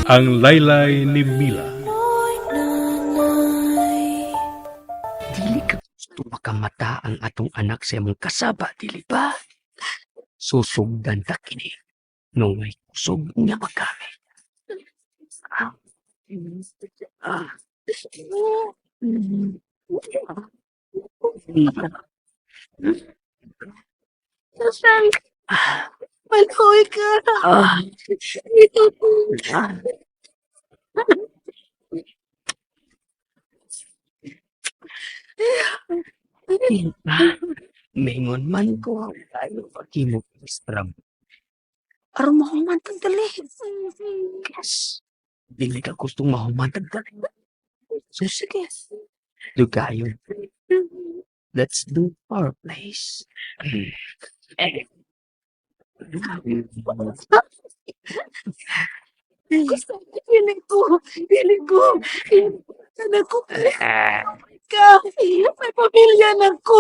Ang laylay ni Mila. Dili ka gusto makamata ang atong anak sa imong kasaba, dili ba? Susugdan ta kini nung may kusog niya magamit. Ah. Ah. Susan, maloy ka. Ah. Ah. Diba? Mingon man ko tayo pag-imog istram. Aron mo humantag dali. Yes. Dili ka gustong mahumantag dali. So, sige. Dugayon. Let's do our place. Piling ko. Anak ko. Ka. May pamilya na ko.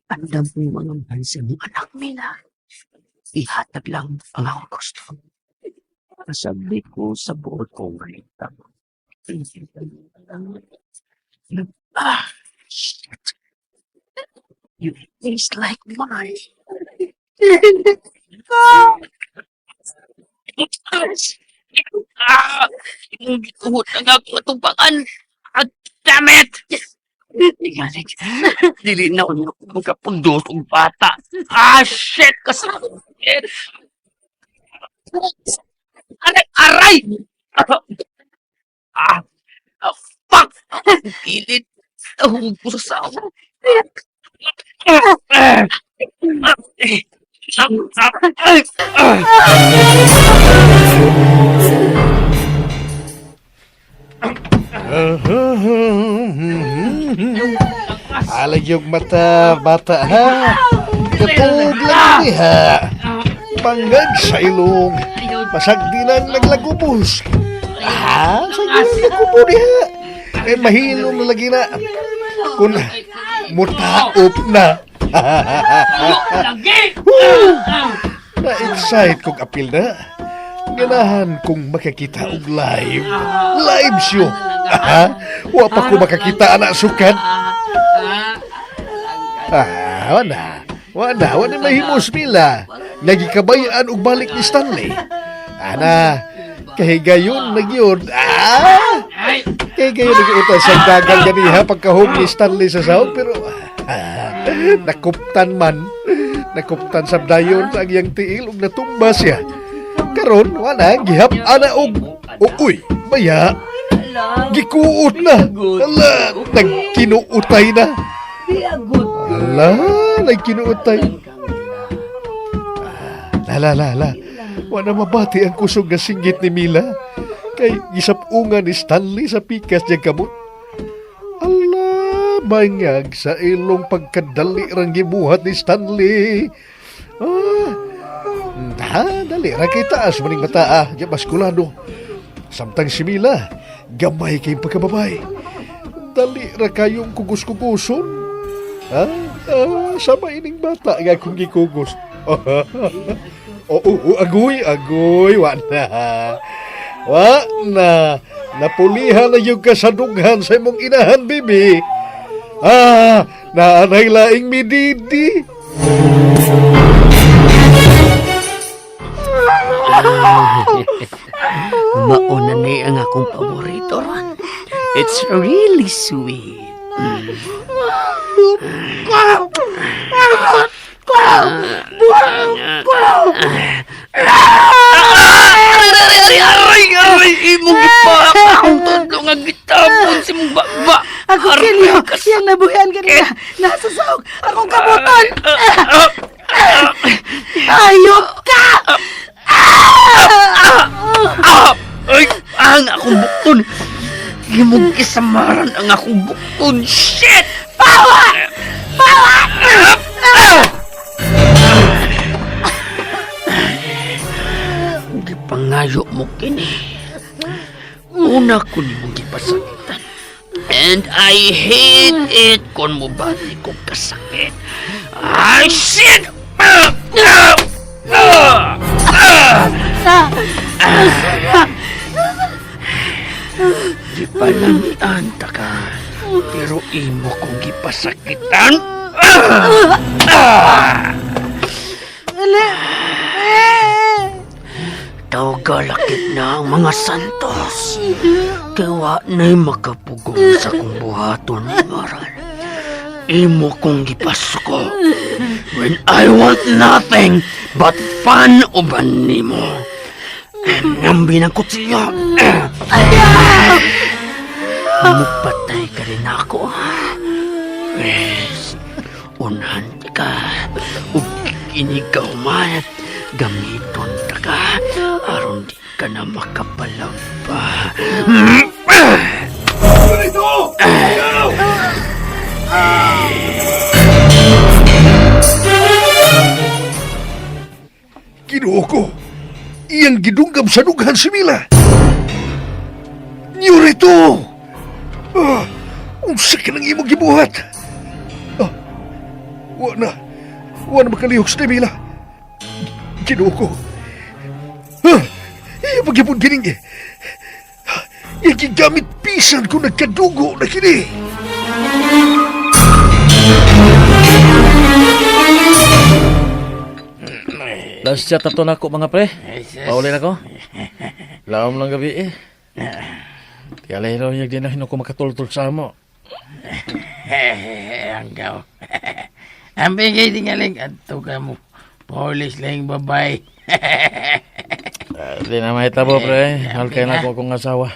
Andam po yung mga bansa mong anak nila. Ihatag lang ang ako gusto. Kasabi ko sa buod kong malita. Ah, shit. You taste like mine. Yung gituhot na nga ako atubangan. Damn it! Igalig. Dili na ako magkapundo kong bata. Shit! Kasakit! Aray! Fuck! Pilit. Nahulog ko sa sawa. Alag yung mata, bata ha. Katog lang niya. Pangag sa ilong. Pasagdi lang naglagubos. Sagdi lang nagkubo niya. Mahilom na lagi na. Kung mutaop na. Na-excite kong apil na. Ganahan kong makakita og live. Live show. Wa pa ko makakita anak sukat. Wala mahimos Mila. Nagikabayaan og balik ni Stanley. Ana, kahigayon nagyod. Kahigayon nag-utas sa dagang ganiha pagkahog ni Stanley sa sahod. Pero, nakuptan man. Nakuptan sa dayon sa agyang tiil ug natumba siya. Karon wala gihap ana og uy, baya. Gikuot na. Ala, nagkinuutay na. Ala, nagkinuutay. La. Wala mabati ang kusog nga singgit ni Mila. Kay gisapungan ni Stanley sa pikas niyang kamot. Ala, bangag sa ilong pagkadali rang gibuhat ni Stanley. Dali ra kay taas maning mata di maskulado. Samtang si Mila, gamay kay pagkababay. Dali ra kayong kugus-kuguson. Sama ining bata nga kung gikugos. Agoy, wa na. Napulihan na yung kasadughan sa imong inahan, bibi. Naanay laing mididi. Mauna ni ang akong paborito ron. It's really sweet. Aray, imong ipak akong tudlo nga gitapon si mong baba. Ako kilyo, yung nabuyan kanina. Nasa saog, akong kabutan. Ayok ka! Ay, ang akong bukton. Imong kisamaran ang akong bukton. Shit! Pawa! Gipangayo mo kini. Una ko ni mong gipasakitan. And I hate it kung mo bali kong kasakit. Ay, shit! Gipalamian ta ka, pero imo kong gipasakitan. Tawgalakit na ang mga santos. Kaya na'y makapugong sa kong buhaton, Maral. Imo kong gipasuko when I want nothing but fun uban nimo. Ngambi ng kutsilyo. Mupatay ka rin ako. Yes, unhan ka. Ug inigaw man. Gamiton ta ka. Aron di ka na makapalaw pa. Ito! Kinuha ko. Iyang gidunggam sa dughan si Mila. Nyorito! Unsa ka nang imong gibuhat? Wa na makalihok sa Mila. Kinuha ko. Iya pagyapon kining Yang gigamit pisan ko nagkadugo na kini. Last chat na to na ako mga pre. Paulin ako. Laom lang gabi eh. Kaya ro yung dinahin ako makatultol sa mo. Anggaw. Ang bigay tingaling at to ka mo. Polis lang babay. Di na mahitabo pre. Halkay na ako akong asawa.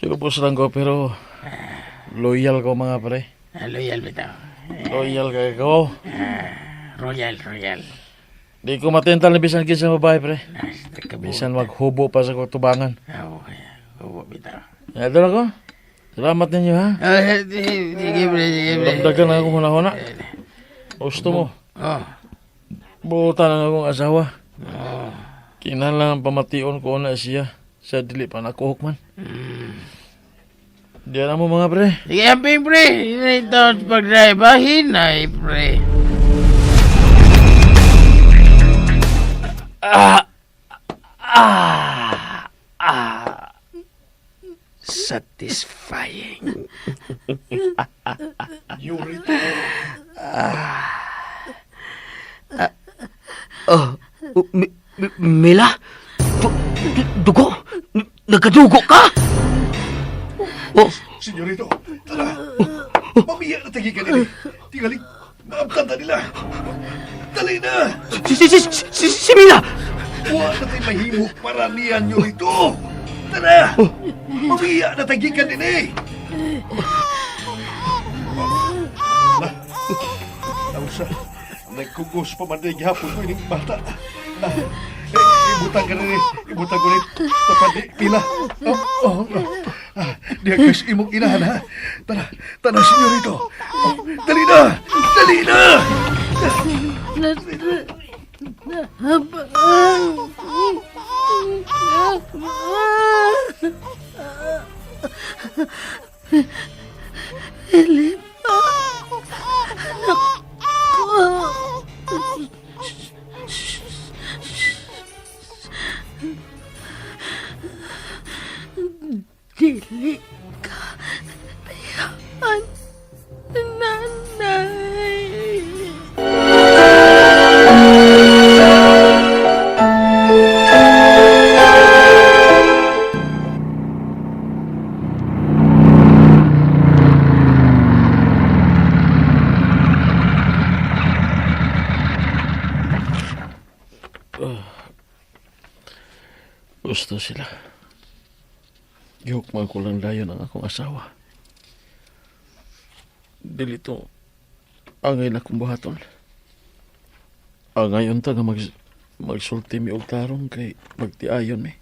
Silupos lang ko pero loyal ko mga pre. Loyal bitaw. Loyal kay ko. Royal. Di ko matintal na bisan kinsa babae pre. Bisan maghubo pa sa kutubangan. Oo, bitaw. Ito na ko. Salamat ninyo ha. Sige pre. Dagan na ako huna-huna. Gusto mo. Buta na akong asawa. Kinahanglan pamation ko na siya sa dili pa nakuhok man. Diyan na mo mga pre. Sige, amping pre. Ito pag-drive. Hinay pre. Satisfying. Nyorito. Mila? Dugo? Nagkadugo ka? Senyorito, tara. Mamiya na tagi ka nila. Tingaling, maabtanta nila. Dali na. Si Mila! Huwag na tayo mahimo para niyan nyo rito. Tara. Mamiya na tagi ka nila. Nausa, nagkugos pa man na gihapon ko ining bata. Ibutang ka rin. Ibutang ko rin. Tapan ni Mila. Diya kas imong inahan ha. Tara senyorito. Dali na. Dali na. Dili ka tayaan, nanay. Gusto sila. Gihukman ko lang dayon ang akong asawa. Dili to angay na kong buhaton. Angayon ta nga magsulti mi og tarong kay magtiayon mi.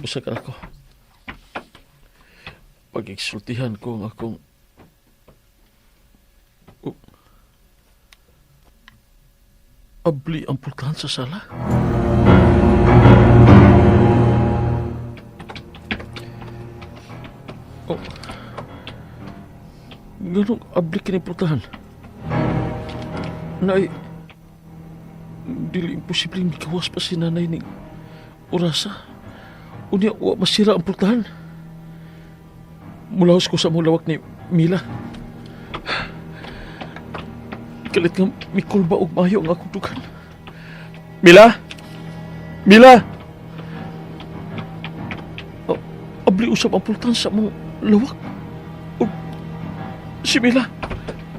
Busa ka ako. Pag-iksultihan ko ang akong abli ang pultahan sa sala. Ganong abli kinipultahan. Dili imposibleng mikawas pa si nanay ni orasa. Unya, wa masira ang pultahan. Mulahos ko sa mulawak ni Mila. Kalit nga mikulba og mayo ang akong dugan. Mila! Mila! Abli usap ang pultahan sa mong lawak. O, si Mila!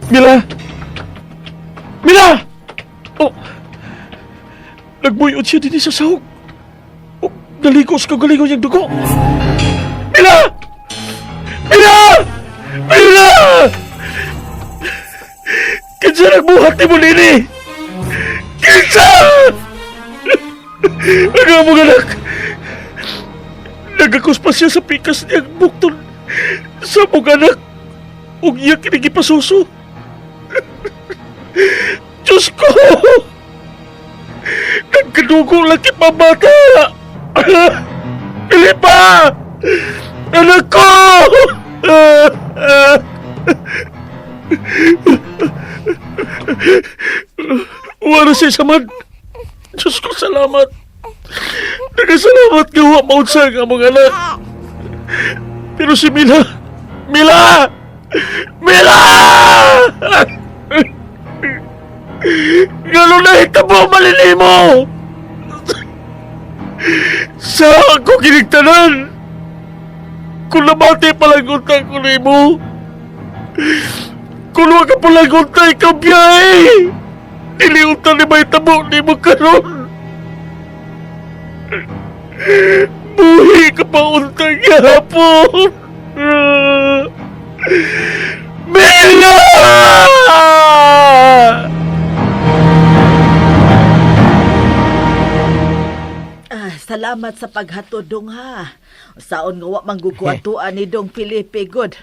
Mila! Mila! Oh! Nagbuyod siya din sa sahog. Oh, galigos ka galigos yung dugo. Mila! Mila! Mila! Kinsa nagbuhat ni mo nini? Kinsa! Ang among anak! Nagakuspa siya sa pikas niyang bukton sa among anak. Ug iya kinigipasuso. Diyos ko! Nagkadugo lang kipamata! Pilipa! Anak ko! Wala siya samad. Diyos ko, salamat. Nagasalamat nga wa maunsang ang mga anak. Pero si Mila! Mila! Mila! Gano'n na hitabo malinimo! Sa ako kinigtanan! Kung namati palang untay ko na mo, kung wag ka palang untay ka biyahe, iliunta ni may tabo ni mo karon. Buhi ka pa untay gihapon. Mila! Salamat sa paghatod dong ha. Saon nga wa manggukuatuan ni Dong Felipe good.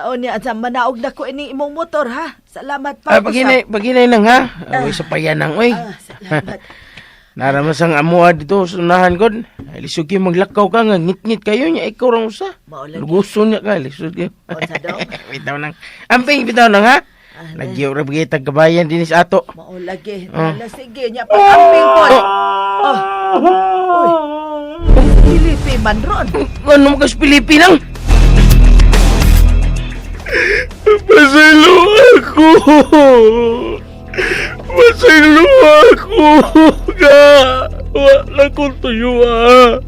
O niya sa manaog na ko ini imong motor ha. Salamat pa. Paginay nang ha. Awi sa payanang oy. Salamat. Naramasang amuha dito sunahan kon. Lisod kayo maglakaw ka nga ngit-ngit kayo niya ikaw rang usa. Luguso niya ka lisod kayo. Unsa daw? Bitaw nang. Amping bitaw nang ha. Nagyo ra bigay tag kabayan dinis ato. Mao lagi. Hala sige nya pag-amping po. Felipe man ron. Ano mo kas Pilipinang? Masaylo ako! Masaylo ako! Nga! Wala kong tuyuan!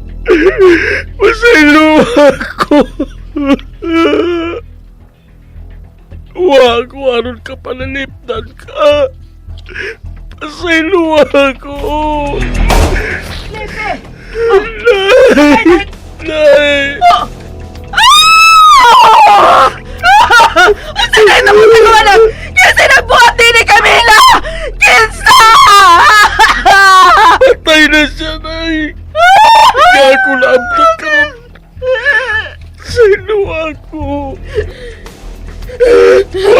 Masaylo ako! Wag, waron ka panalipdan ka! Masaylo ako! Felipe! Nay! Unsa na ito mo sa anak? Kinsa nagbuhat din ni Camila? Kinsa! Patay na siya, Nay! Kaya ako naabot ka ron. Sino ako?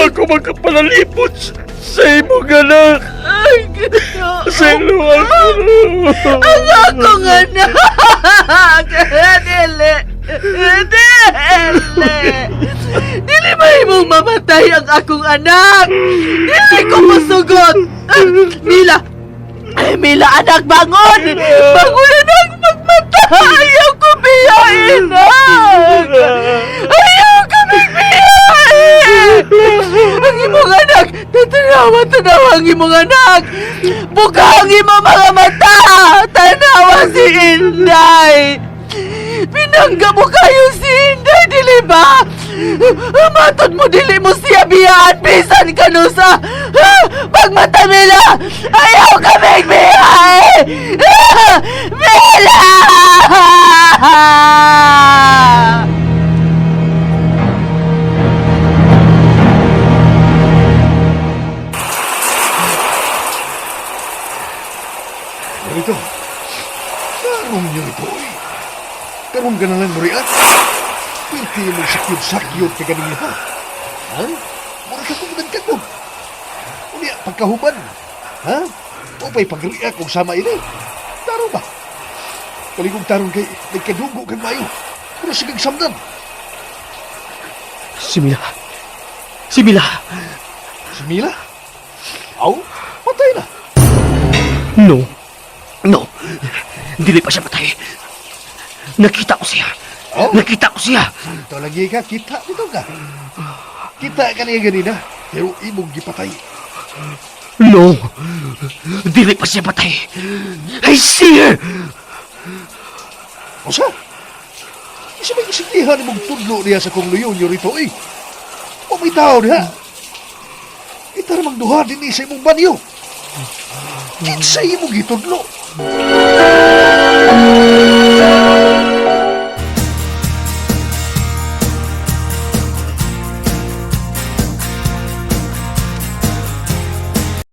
Ako magkapalalipot sa imong anak. Sino ako? Ang akong anak! Dili! Dili ba imong mamatay ang akong anak? Dili ko masugot! Mila! Ay, Mila, anak, bangon! Bangon, anak! Magmatay! Ayaw ko biyain, anak! Ayaw ko biyain! Ang imong anak! Tanawa ang imong anak! Buka ang imong mga mata! Tanawa si Inday! Pinangga mo kayo si Inday, dili ba? Matod mo, dili mo siya biyaan, bisan ka no sa pagmata, Mila! Ayaw ka magbiyahe! Mila! Ito, karong nyo ito, oy. Karong ka na lang muriat. Pwede mo sakyod-sakyod ka ganing ito. Ha? Mura ka kung nagkakog. Unya, pagkahuban. Ha? O pa'y pagriak kung sama ini. Taro ba? Kaligong tarong kay nagkadugo kang mayo. Mura sigang samdan. Si Mila. Si Mila. Si Mila? Aw, patay na. No. No. Dili pa siya patay. Nakita ko siya. Oh? Nakita ko siya. Ito lagi ka, kita dito ka. Kita ka niya ganina, pero imong gipatay. No. Dili pa siya patay. I see her. O sa? Isa may isindihan mong tudlo niya sa kong luyon nyo rito eh. Pumitaw niya. Itaramang duha din sa imong banyo. Kinsay imong gitudlo.